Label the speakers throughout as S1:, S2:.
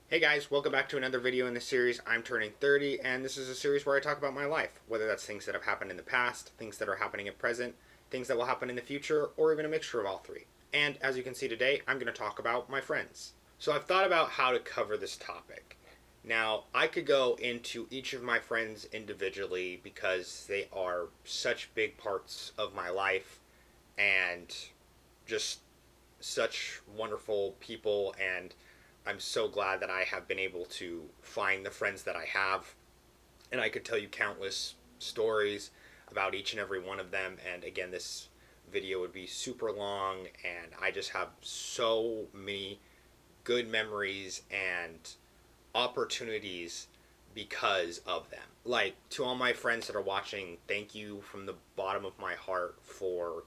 S1: Hey guys, welcome back to another video in the series. I'm turning 30, and this is a series where I talk about my life, whether that's things that have happened in the past, things that are happening at present, things that will happen in the future, or even a mixture of all three. And as you can see today, I'm going to talk about my friends. So I've thought about how to cover this topic. Now, I could go into each of my friends individually because they are such big parts of my life and just such wonderful people, and I'm so glad that I have been able to find the friends that I have. And I could tell you countless stories about each and every one of them. And again, this video would be super long, and I just have so many good memories and opportunities because of them. Like, to all my friends that are watching, thank you from the bottom of my heart for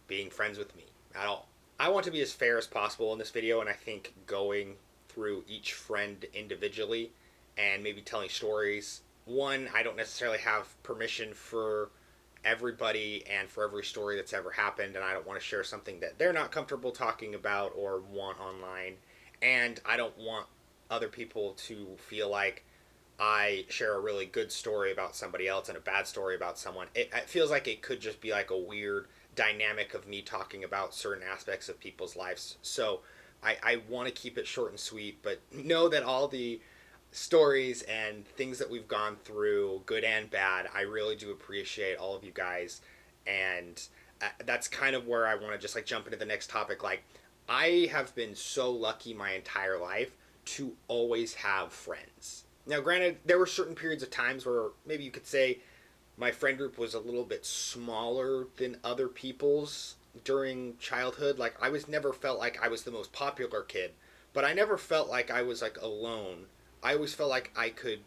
S1: being friends with me at all. I want to be as fair as possible in this video, and I think going through each friend individually and maybe telling stories. One, I don't necessarily have permission for everybody and for every story that's ever happened, and I don't want to share something that they're not comfortable talking about or want online. And I don't want other people to feel like I share a really good story about somebody else and a bad story about someone. It feels like it could just be like a weird dynamic of me talking about certain aspects of people's lives. So I want to keep it short and sweet, but know that all the stories and things that we've gone through, good and bad, I really do appreciate all of you guys. And that's kind of where I want to just like jump into the next topic. Like, I have been so lucky my entire life to always have friends. Now, granted, there were certain periods of times where maybe you could say my friend group was a little bit smaller than other people's during childhood. Like, I was never felt like I was the most popular kid, but I never felt like I was like alone. I always felt like I could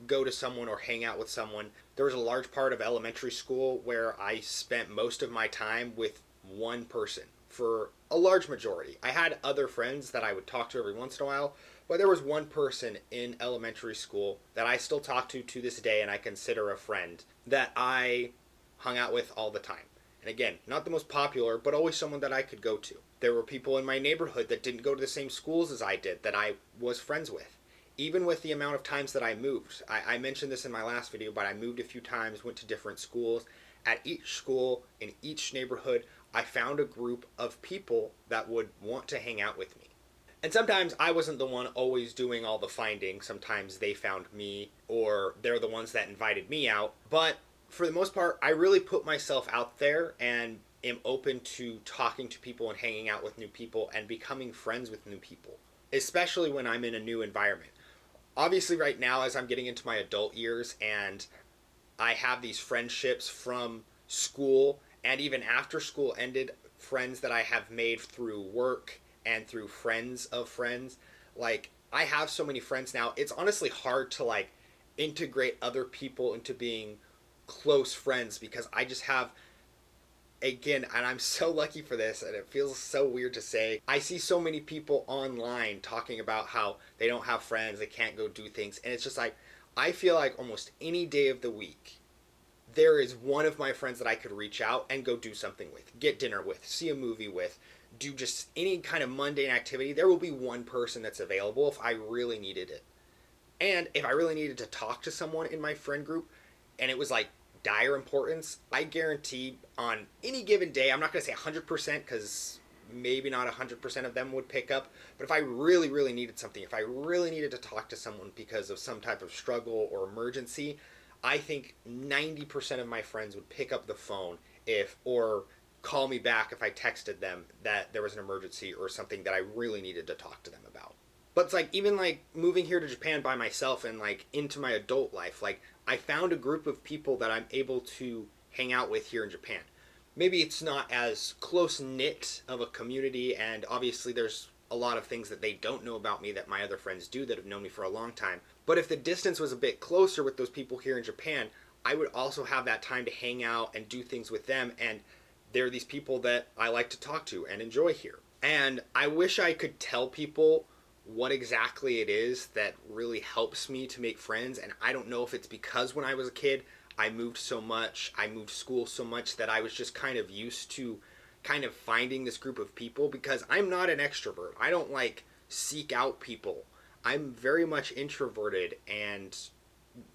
S1: go to someone or hang out with someone. There was a large part of elementary school where I spent most of my time with one person for a large majority. I had other friends that I would talk to every once in a while, but there was one person in elementary school that I still talk to this day and I consider a friend that I hung out with all the time. And again, not the most popular, but always someone that I could go to. There were people in my neighborhood that didn't go to the same schools as I did that I was friends with. Even with the amount of times that I moved, I mentioned this in my last video, but I moved a few times, went to different schools. At each school, in each neighborhood, I found a group of people that would want to hang out with me. And sometimes I wasn't the one always doing all the finding. Sometimes they found me, or they're the ones that invited me out. But for the most part, I really put myself out there and am open to talking to people and hanging out with new people and becoming friends with new people, especially when I'm in a new environment. Obviously, right now, as I'm getting into my adult years and I have these friendships from school and even after school ended, friends that I have made through work and through friends of friends. Like, I have so many friends now. It's honestly hard to like integrate other people into being close friends because I just have, again, and I'm so lucky for this, and it feels so weird to say, I see so many people online talking about how they don't have friends, they can't go do things, and it's just like, I feel like almost any day of the week, there is one of my friends that I could reach out and go do something with, get dinner with, see a movie with, do just any kind of mundane activity. There will be one person that's available if I really needed it. And if I really needed to talk to someone in my friend group and it was like dire importance, I guarantee on any given day, I'm not going to say 100% because maybe not 100% of them would pick up, but if I really, really needed something, if I really needed to talk to someone because of some type of struggle or emergency, I think 90% of my friends would pick up the phone if, or call me back if I texted them that there was an emergency or something that I really needed to talk to them about. But it's like, even like moving here to Japan by myself and like into my adult life, like I found a group of people that I'm able to hang out with here in Japan. Maybe it's not as close knit of a community, and obviously there's a lot of things that they don't know about me that my other friends do that have known me for a long time. But if the distance was a bit closer with those people here in Japan, I would also have that time to hang out and do things with them, and they're these people that I like to talk to and enjoy here. And I wish I could tell people what exactly it is that really helps me to make friends, and I don't know if it's because when I was a kid I moved so much, I moved school so much that I was just kind of used to kind of finding this group of people because I'm not an extrovert. I don't like seek out people. I'm very much introverted, and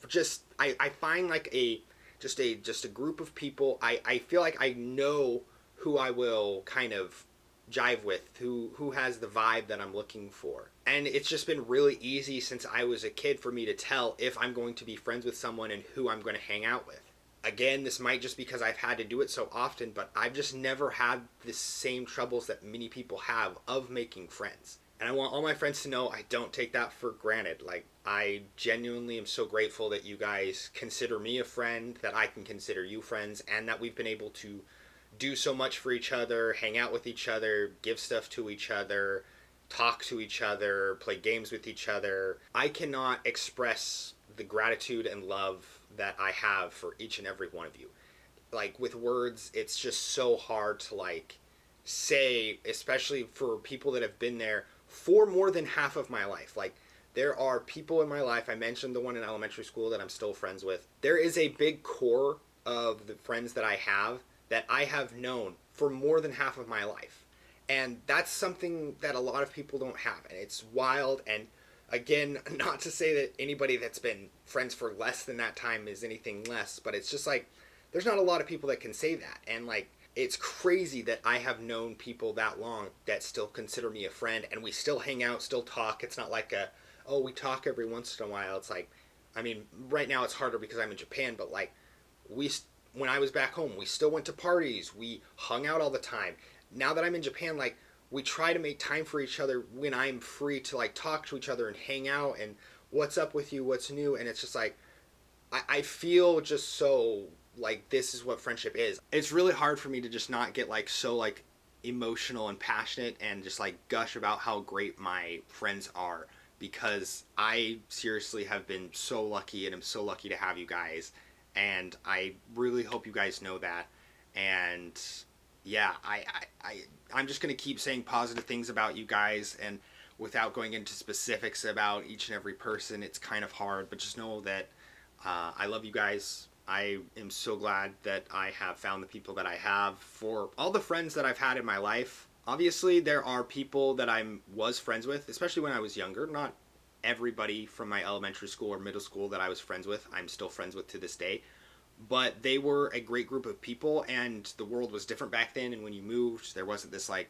S1: just I find like a just a group of people. I feel like I know who I will kind of jive with, who has the vibe that I'm looking for. And it's just been really easy since I was a kid for me to tell if I'm going to be friends with someone and who I'm going to hang out with. Again, this might just because I've had to do it so often, but I've just never had the same troubles that many people have of making friends. And I want all my friends to know I don't take that for granted. Like, I genuinely am so grateful that you guys consider me a friend, that I can consider you friends, and that we've been able to do so much for each other, hang out with each other, give stuff to each other, talk to each other, play games with each other. I cannot express the gratitude and love that I have for each and every one of you. Like, with words, it's just so hard to like say, especially for people that have been there for more than half of my life. Like, there are people in my life, I mentioned the one in elementary school that I'm still friends with. There is a big core of the friends that I have known for more than half of my life. And that's something that a lot of people don't have. And it's wild. And again, not to say that anybody that's been friends for less than that time is anything less, but it's just like there's not a lot of people that can say that. And like, it's crazy that I have known people that long that still consider me a friend, and we still hang out, still talk. It's not like a, oh, we talk every once in a while. It's like, I mean, right now it's harder because I'm in Japan, but like, we, when I was back home, we still went to parties. We hung out all the time. Now that I'm in Japan, like, we try to make time for each other when I'm free to like talk to each other and hang out and what's up with you, what's new. And it's just like, I feel just so like this is what friendship is. It's really hard for me to just not get like so like emotional and passionate and just like gush about how great my friends are, because I seriously have been so lucky and I'm so lucky to have you guys, and I really hope you guys know that. And yeah, I'm just gonna keep saying positive things about you guys, and without going into specifics about each and every person, it's kind of hard. But just know that I love you guys. I am so glad that I have found the people that I have. For all the friends that I've had in my life, obviously there are people that I was friends with, especially when I was younger. Not everybody from my elementary school or middle school that I was friends with, I'm still friends with to this day. But they were a great group of people, and the world was different back then. And when you moved, there wasn't this like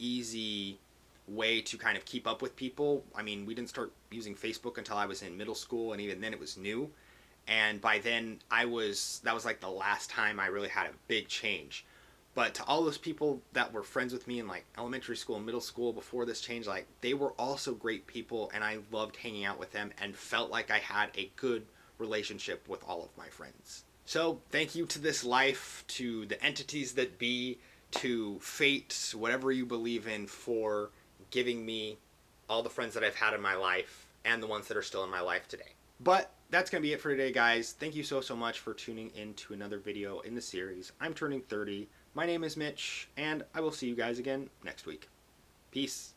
S1: easy way to kind of keep up with people. I mean, we didn't start using Facebook until I was in middle school, and even then it was new. And by then that was like the last time I really had a big change. But to all those people that were friends with me in like elementary school and middle school before this change, like, they were also great people, and I loved hanging out with them and felt like I had a good relationship with all of my friends. So thank you to this life, to the entities that be, to fate, whatever you believe in, for giving me all the friends that I've had in my life and the ones that are still in my life today. But that's going to be it for today, guys. Thank you so much for tuning in to another video in the series. I'm turning 30. My name is Mitch, and I will see you guys again next week. Peace.